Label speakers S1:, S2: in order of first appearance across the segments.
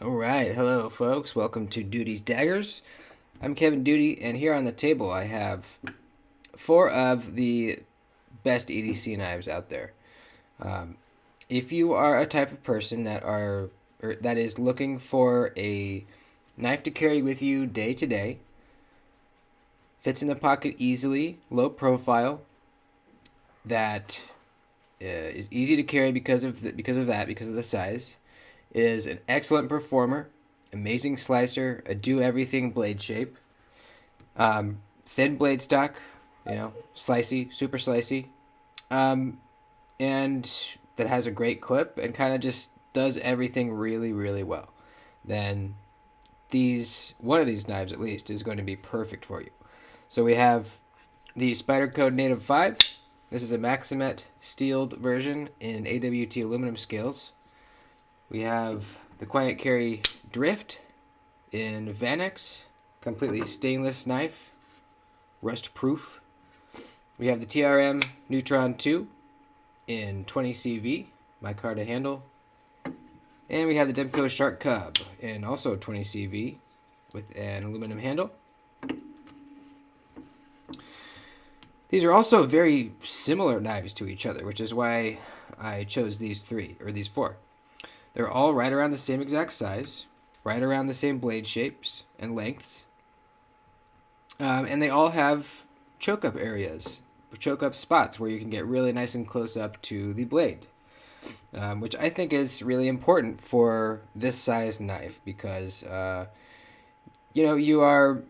S1: Alright, hello folks, welcome to Duty's Daggers. I'm Kevin Duty, and here on the table I have four of the best EDC knives out there. If you are a type of person that is looking for a knife to carry with you day to day, fits in the pocket easily, low profile, that is easy to carry because of the size, is an excellent performer, amazing slicer, a do-everything blade shape, thin blade stock, slicey, super slicey, and that has a great clip and kind of just does everything really, really well, then one of these knives at least is going to be perfect for you. So we have the Spyderco Native 5. This is a Maximet steeled version in AWT aluminum scales. We have the Quiet Carry Drift in Vanex, completely stainless knife, rust proof. We have the TRM Neutron 2 in 20CV, micarta handle. And we have the Demco Shark Cub in also 20CV with an aluminum handle. These are also very similar knives to each other, which is why I chose these four. They're all right around the same exact size, right around the same blade shapes and lengths. And they all have choke-up areas, choke-up spots where you can get really nice and close up to the blade, which I think is really important for this size knife because, you are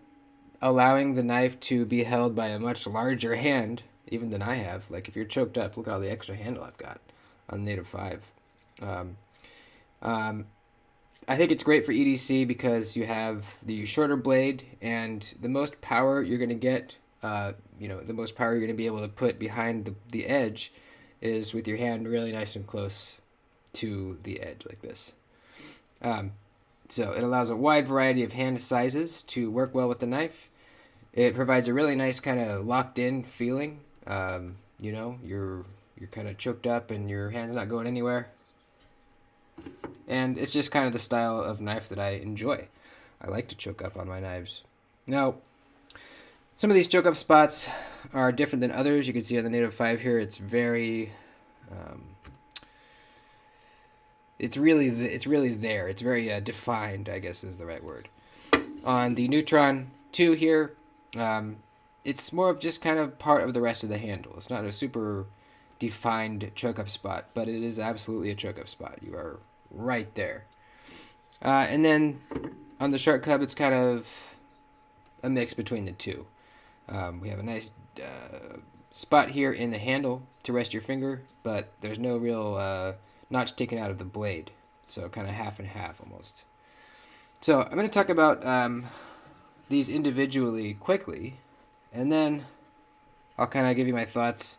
S1: allowing the knife to be held by a much larger hand, even than I have. Like if you're choked up, look at all the extra handle I've got on the Native 5. I think it's great for EDC because you have the shorter blade and the most power you're going to get, the most power you're going to be able to put behind the edge is with your hand really nice and close to the edge like this. So it allows a wide variety of hand sizes to work well with the knife. It provides a really nice kind of locked in feeling. You're kind of choked up and your hand's not going anywhere. And it's just kind of the style of knife that I enjoy. I like to choke up on my knives. Now, some of these choke up spots are different than others. You can see on the Native 5 here, it's very, it's really there. It's very defined, I guess is the right word. On the Neutron 2 here, it's more of just kind of part of the rest of the handle. It's not a super defined choke up spot, but it is absolutely a choke up spot. You are right there. And then on the Shark Cub, it's kind of a mix between the two. We have a nice spot here in the handle to rest your finger, but there's no real notch taken out of the blade, so kind of half and half almost. So I'm going to talk about these individually quickly, and then I'll kind of give you my thoughts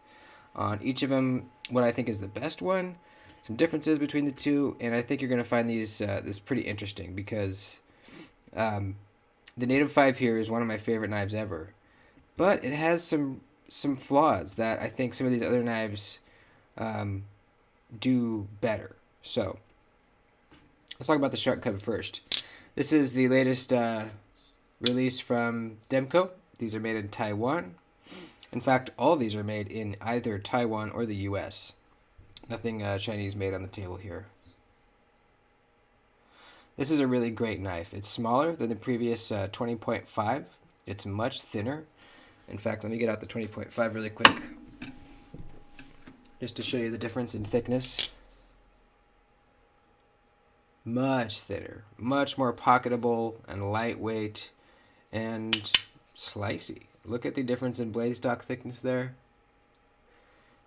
S1: on each of them, what I think is the best one, some differences between the two, and I think you're going to find this pretty interesting because the Native 5 here is one of my favorite knives ever, but it has some flaws that I think some of these other knives do better. So let's talk about the Shark Cub first. This is the latest release from Demco. These are made in Taiwan. In fact, all of these are made in either Taiwan or the US. Nothing Chinese made on the table here. This is a really great knife. It's smaller than the previous 20.5. It's much thinner. In fact, let me get out the 20.5 really quick, just to show you the difference in thickness. Much thinner, much more pocketable and lightweight and slicey. Look at the difference in blade stock thickness there.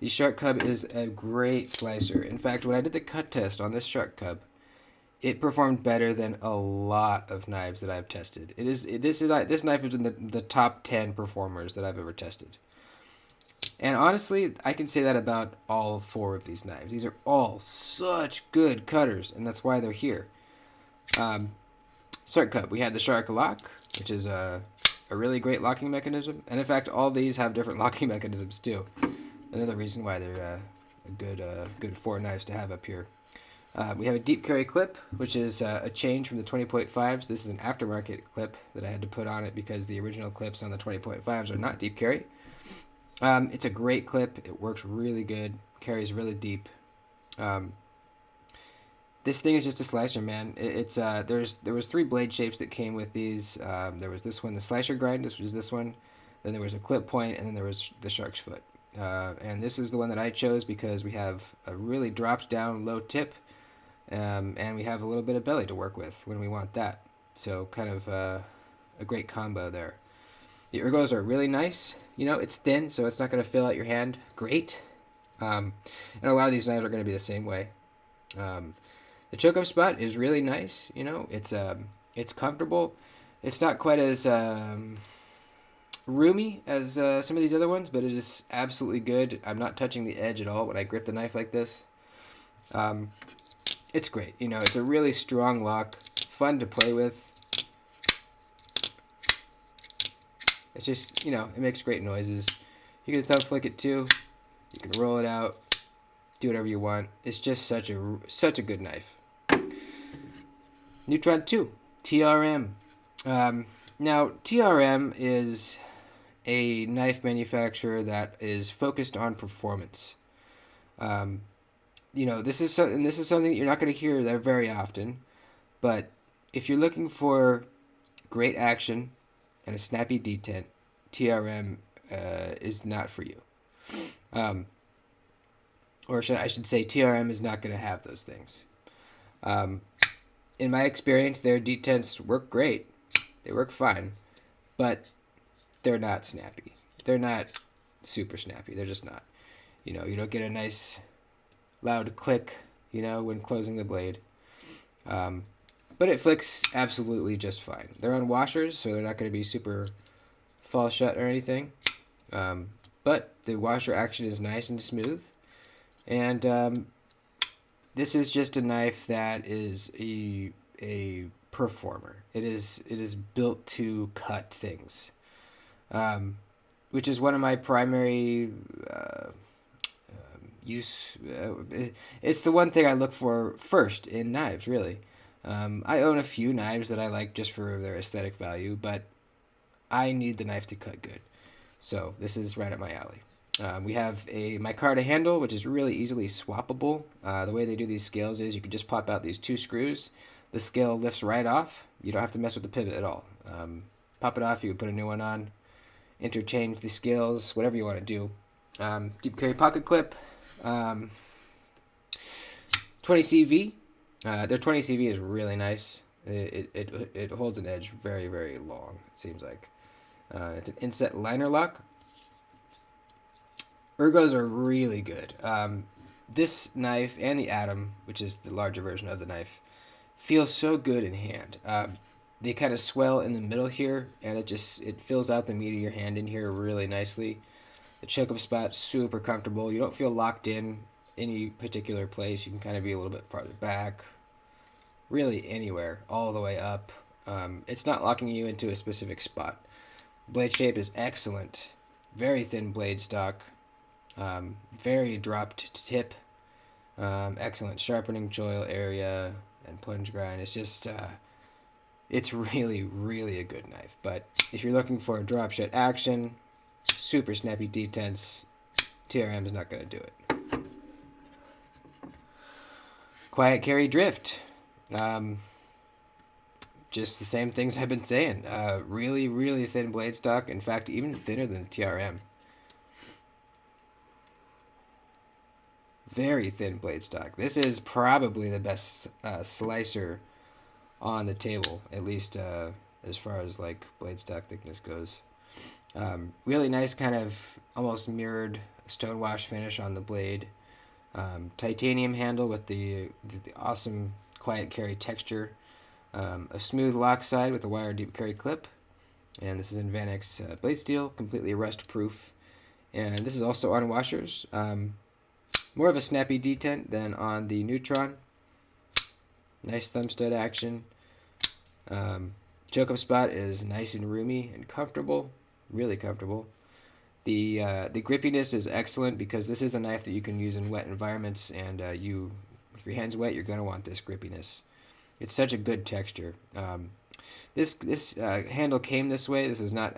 S1: The Shark Cub is a great slicer. In fact, when I did the cut test on this Shark Cub, it performed better than a lot of knives that I've tested. This knife is in the top 10 performers that I've ever tested. And honestly, I can say that about all four of these knives. These are all such good cutters, and that's why they're here. Shark Cub, we had the Shark Lock, which is a really great locking mechanism. And in fact, all these have different locking mechanisms too. Another reason why they're a good four knives to have up here. We have a deep carry clip, which is a change from the 20.5s. This is an aftermarket clip that I had to put on it because the original clips on the 20.5s are not deep carry. It's a great clip. It works really good. Carries really deep. This thing is just a slicer, man. There was 3 blade shapes that came with these. There was this one, the slicer grind. This was this one. Then there was a clip point, and then there was the shark's foot. And this is the one that I chose because we have a really dropped down low tip, and we have a little bit of belly to work with when we want that. So kind of a great combo there. The ergos are really nice. You know, it's thin, so it's not going to fill out your hand. Great. And a lot of these knives are going to be the same way. The choke-up spot is really nice. You know, it's comfortable. It's not quite as roomy as some of these other ones, but it is absolutely good. I'm not touching the edge at all when I grip the knife like this. It's great. You know, it's a really strong lock, fun to play with. It's just, you know, it makes great noises. You can thumb flick it too. You can roll it out, do whatever you want. It's just such a good knife. Neutron 2, TRM. Now, TRM is a knife manufacturer that is focused on performance. You know, this is something that you're not going to hear that very often, but if you're looking for great action and a snappy detent, TRM is not for you. Or I should say TRM is not going to have those things. In my experience, their detents work great. They work fine, but they're not snappy. They're not super snappy. They're just not. You know, you don't get a nice loud click, you know, when closing the blade. But it flicks absolutely just fine. They're on washers, so they're not going to be super fall shut or anything. But the washer action is nice and smooth. And this is just a knife that is a performer. It is built to cut things, which is one of my primary use. It's the one thing I look for first in knives, really. I own a few knives that I like just for their aesthetic value, but I need the knife to cut good. So this is right up my alley. We have a micarta handle, which is really easily swappable. The way they do these scales is you can just pop out these 2 screws. The scale lifts right off. You don't have to mess with the pivot at all. Pop it off, you can put a new one on, interchange the scales, whatever you want to do. Deep carry pocket clip. 20CV. Their 20CV is really nice. It holds an edge very, very long, it seems like. It's an inset liner lock. Ergos are really good. This knife and the Atom, which is the larger version of the knife, feel so good in hand. They kind of swell in the middle here, and it fills out the meat of your hand in here really nicely. The choke-up spot, super comfortable. You don't feel locked in any particular place. You can kind of be a little bit farther back. Really anywhere, all the way up. It's not locking you into a specific spot. Blade shape is excellent. Very thin blade stock. Very dropped tip. Excellent sharpening choil area and plunge grind. It's just, it's really, really a good knife. But if you're looking for a drop shot action, super snappy detents, TRM is not going to do it. Quiet carry drift. Just the same things I've been saying. Really, really thin blade stock. In fact, even thinner than the TRM. Very thin blade stock. This is probably the best slicer on the table, at least as far as like blade stock thickness goes. Really nice, kind of almost mirrored stonewash finish on the blade. Titanium handle with the awesome quiet carry texture. A smooth lock side with a wire deep carry clip. And this is in Vanex blade steel, completely rust proof. And this is also on washers. More of a snappy detent than on the Neutron. Nice thumb stud action. Choke-up spot is nice and roomy and comfortable. Really comfortable. The grippiness is excellent because this is a knife that you can use in wet environments, and you If your hand's wet, you're going to want this grippiness. It's such a good texture. This handle came this way. This was not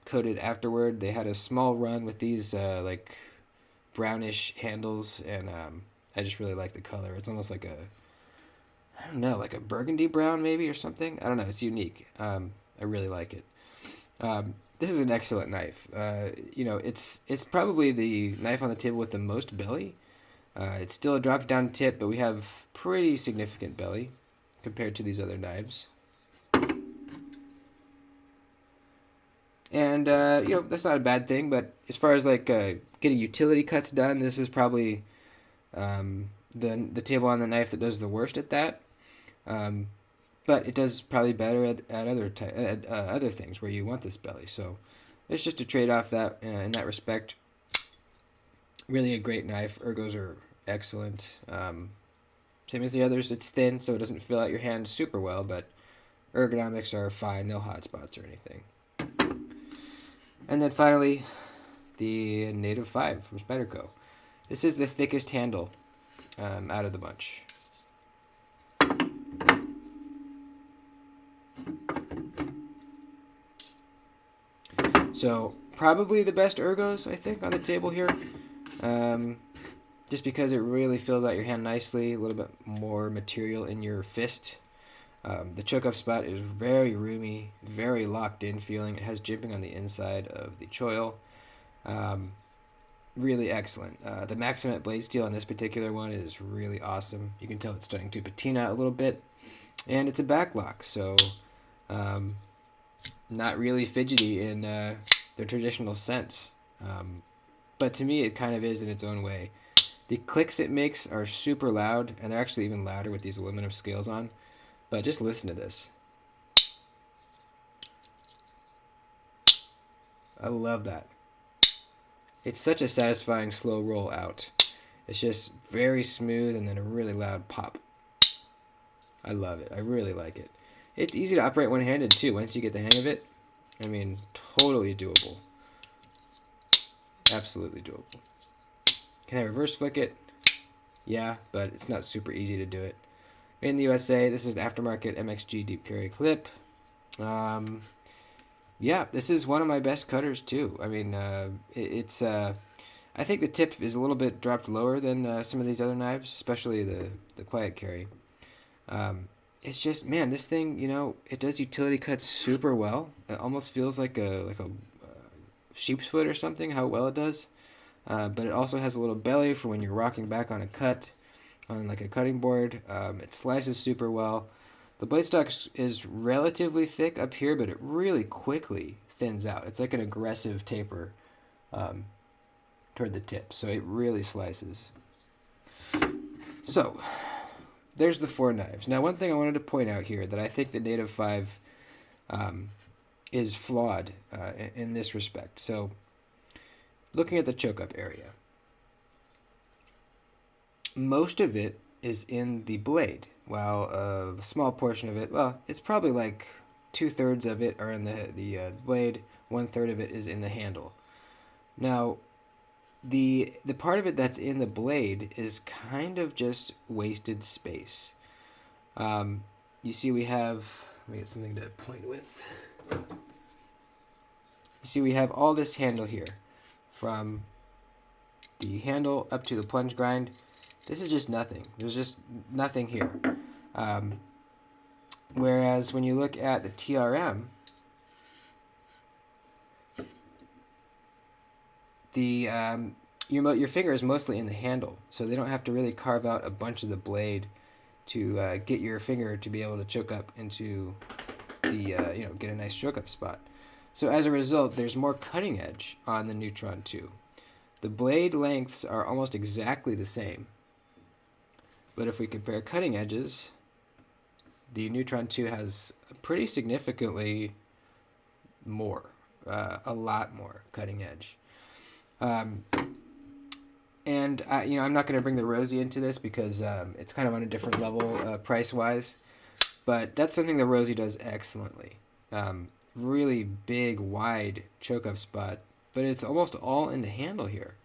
S1: coated afterward. They had a small run with these like brownish handles, and I just really like the color. It's almost like I don't know, like a burgundy brown maybe or something. I don't know. It's unique. I really like it. This is an excellent knife. It's probably the knife on the table with the most belly. It's still a drop down tip, but we have pretty significant belly compared to these other knives. And that's not a bad thing. But as far as like getting utility cuts done, this is probably the table on the knife that does the worst at that. But it does probably better at other things where you want this belly. So it's just a trade-off that in that respect. Really a great knife. Ergos are excellent. Same as the others. It's thin, so it doesn't fill out your hand super well, but ergonomics are fine. No hot spots or anything. And then finally, the Native 5 from Spyderco. This is the thickest handle out of the bunch. So probably the best ergos, I think, on the table here. Just because it really fills out your hand nicely, a little bit more material in your fist. The choke-up spot is very roomy, very locked-in feeling. It has jimping on the inside of the choil. Really excellent. The Maximate blade steel on this particular one is really awesome. You can tell it's starting to patina a little bit. And it's a backlock, so not really fidgety in the traditional sense. But to me, it kind of is in its own way. The clicks it makes are super loud, and they're actually even louder with these aluminum scales on. But just listen to this. I love that. It's such a satisfying slow roll out. It's just very smooth and then a really loud pop. I love it. I really like it. It's easy to operate one-handed too once you get the hang of it. I mean, totally doable. Absolutely doable. Can I reverse flick it? Yeah, but it's not super easy to do it. Made in the USA. This is an aftermarket MXG deep carry clip. Yeah, this is one of my best cutters too. I mean, it's. I think the tip is a little bit dropped lower than some of these other knives, especially the quiet carry. It's just, man, this thing, it does utility cuts super well. It almost feels like a sheep's foot or something, how well it does. But it also has a little belly for when you're rocking back on a cut, on like a cutting board. It slices super well. The blade stock is relatively thick up here, but it really quickly thins out. It's like an aggressive taper toward the tip, so it really slices. So, there's the 4 knives. Now, one thing I wanted to point out here that I think the Native 5 is flawed in this respect. So, looking at the choke-up area, most of it is in the blade, while a small portion of it, well, it's probably like 2/3 of it are in the blade, 1/3 of it is in the handle. Now, the part of it that's in the blade is kind of just wasted space. You see we have, let me get something to point with. You see we have all this handle here, from the handle up to the plunge grind. This is just nothing. There's just nothing here. Whereas when you look at the TRM, your finger is mostly in the handle, so they don't have to really carve out a bunch of the blade to get your finger to be able to choke up into the get a nice choke up spot. So as a result, there's more cutting edge on the Neutron 2. The blade lengths are almost exactly the same, but if we compare cutting edges, the Neutron 2 has pretty significantly more, a lot more cutting edge. And I'm not going to bring the Rosie into this because it's kind of on a different level price-wise, but that's something the Rosie does excellently. Really big, wide choke-up spot, but it's almost all in the handle here.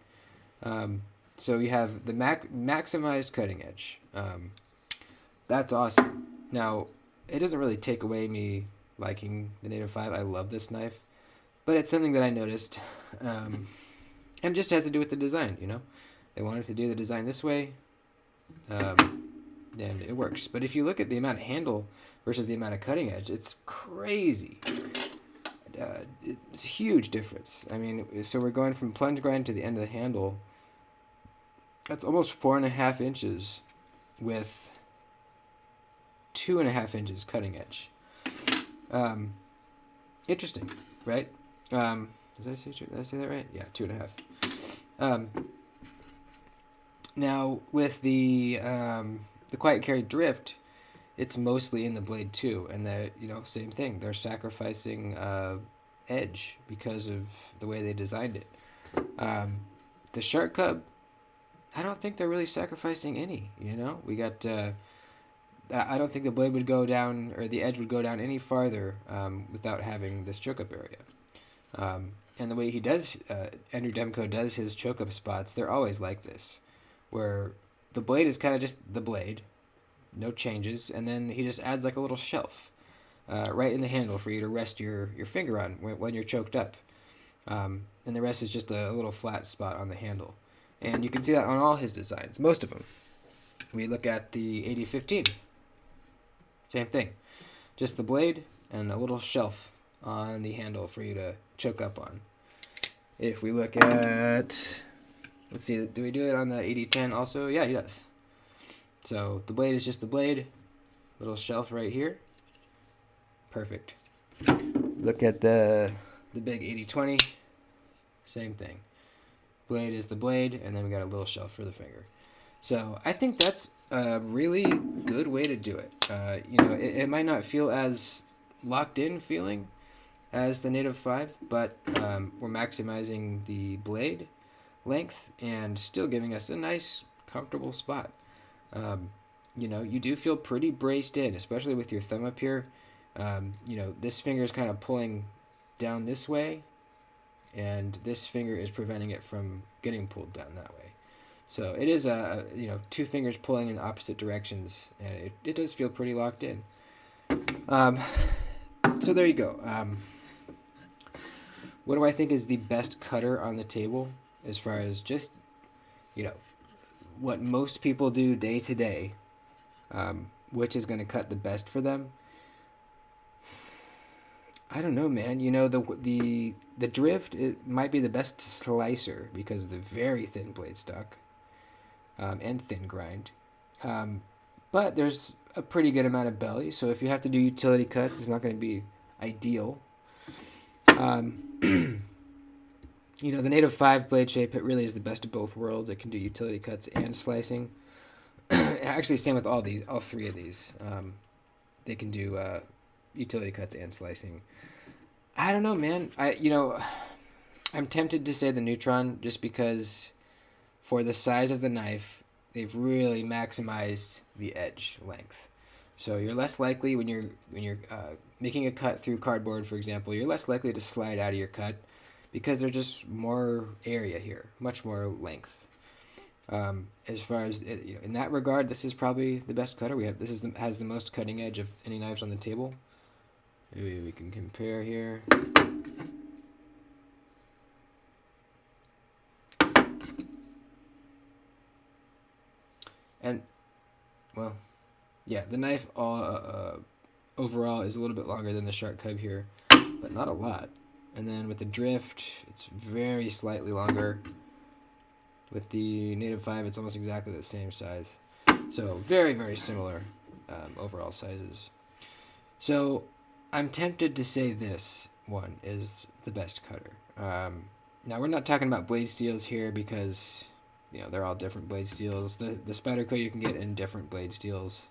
S1: So you have the maximized cutting edge. That's awesome. Now, it doesn't really take away me liking the Native 5. I love this knife, but it's something that I noticed, and it just has to do with the design. They wanted to do the design this way, and it works. But if you look at the amount of handle versus the amount of cutting edge, it's crazy. It's a huge difference. I mean, so we're going from plunge grind to the end of the handle. That's almost 4.5 inches with 2.5 inches cutting edge. Interesting, right? Did I say that right? Yeah, 2.5. Now with the quiet carry drift, it's mostly in the blade too, and same thing. They're sacrificing edge because of the way they designed it. The Shark Cub, I don't think they're really sacrificing any. We got. I don't think the blade would go down, or the edge would go down any farther without having this choke up area. And the way Andrew Demco does his choke up spots, they're always like this, where the blade is kind of just the blade, no changes, and then he just adds like a little shelf right in the handle for you to rest your finger on when you're choked up. And the rest is just a little flat spot on the handle. And you can see that on all his designs, most of them. We look at the 8015. Same thing. Just the blade and a little shelf on the handle for you to choke up on. If we look at... Let's see, do we do it on the 8010 also? Yeah, he does. So the blade is just the blade. Little shelf right here. Perfect. Look at the big 8020. Same thing. Blade is the blade, and then we got a little shelf for the finger. So I think that's a really good way to do it. It might not feel as locked in feeling as the Native 5, but we're maximizing the blade length and still giving us a nice, comfortable spot. You do feel pretty braced in, especially with your thumb up here. This finger is kind of pulling down this way, and this finger is preventing it from getting pulled down that way. So it is two fingers pulling in opposite directions, and it does feel pretty locked in. So there you go. What do I think is the best cutter on the table as far as just, what most people do day to day, which is going to cut the best for them? I don't know, man. The drift, it might be the best slicer because of the very thin blade stock and thin grind. But there's a pretty good amount of belly, so if you have to do utility cuts, it's not going to be ideal. The Native 5 blade shape, it really is the best of both worlds. It can do utility cuts and slicing. Actually, same with all three of these. They can do utility cuts and slicing. I don't know, man. I'm tempted to say the Neutron just because for the size of the knife, they've really maximized the edge length. So you're less likely when you're making a cut through cardboard, for example, you're less likely to slide out of your cut because there's just more area here, much more length. As far as in that regard, this is probably the best cutter we have. Has the most cutting edge of any knives on the table. Maybe we can compare here. And well, yeah, the knife overall is a little bit longer than the Shark Cub here, but not a lot. And then with the drift, it's very slightly longer. With the Native 5, it's almost exactly the same size. So very, very similar overall sizes. So I'm tempted to say this one is the best cutter. Now we're not talking about blade steels here because they're all different blade steels. The Spyderco you can get in different blade steels,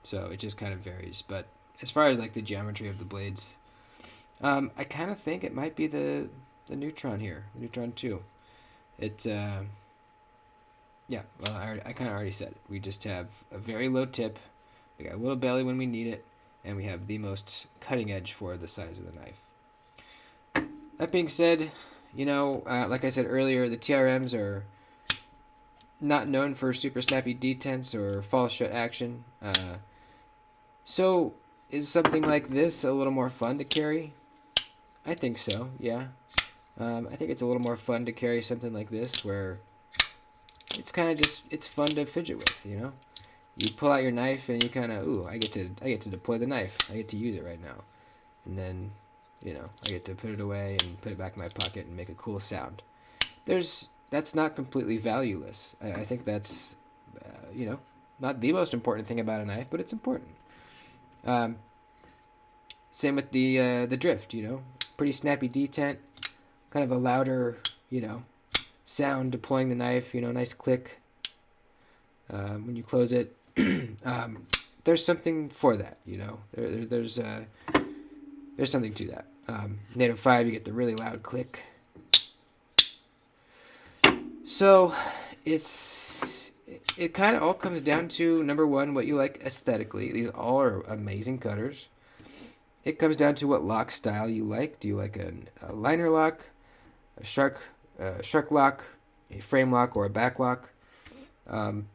S1: so it just kind of varies. But as far as like the geometry of the blades, I kind of think it might be the Neutron here, the Neutron 2. It's I kind of already said it. We just have a very low tip. We got a little belly when we need it, and we have the most cutting edge for the size of the knife. That being said, like I said earlier, the TRMs are not known for super snappy detents or false shut action. So is something like this a little more fun to carry? I think so, yeah. I think it's a little more fun to carry something like this where it's kind of just, it's fun to fidget with, you know? You pull out your knife and you kind of, ooh, I get to deploy the knife. I get to use it right now. And then, you know, I get to put it away and put it back in my pocket and make a cool sound. That's not completely valueless. I think that's, you know, not the most important thing about a knife, but it's important. Same with the drift, you know, pretty snappy detent, kind of a louder, you know, sound deploying the knife, you know, nice click when you close it. There's something for that, you know. There's something to that. Native 5, you get the really loud click. So it kind of all comes down to, number one, what you like aesthetically. These all are amazing cutters. It comes down to what lock style you like. Do you like a liner lock, a shark lock, a frame lock, or a back lock? And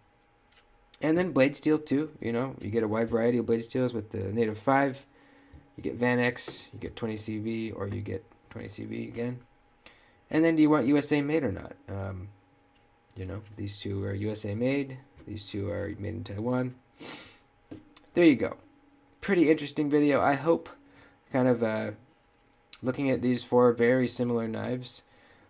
S1: then blade steel too. You know, you get a wide variety of blade steels with the Native 5. You get Van X, you get 20 CV, or you get 20 CV again. And then do you want USA made or not? You know, these two are USA made. These two are made in Taiwan. There you go. Pretty interesting video, I hope. Kind of looking at these 4 very similar knives.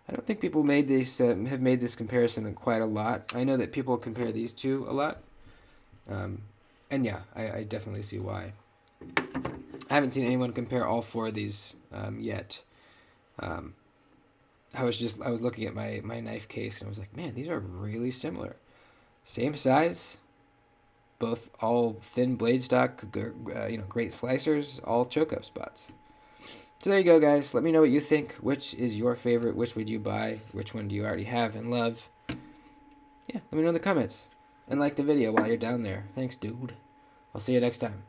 S1: I don't think people made this have made this comparison quite a lot. I know that people compare these two a lot. And yeah, I definitely see why. I haven't seen anyone compare all 4 of these yet. I was looking at my knife case and I was like, man, these are really similar. Same size, both all thin blade stock, you know, great slicers, all choke up spots. So there you go, guys. Let me know what you think. Which is your favorite? Which would you buy? Which one do you already have and love? Yeah, let me know in the comments. And like the video while you're down there. Thanks, dude. I'll see you next time.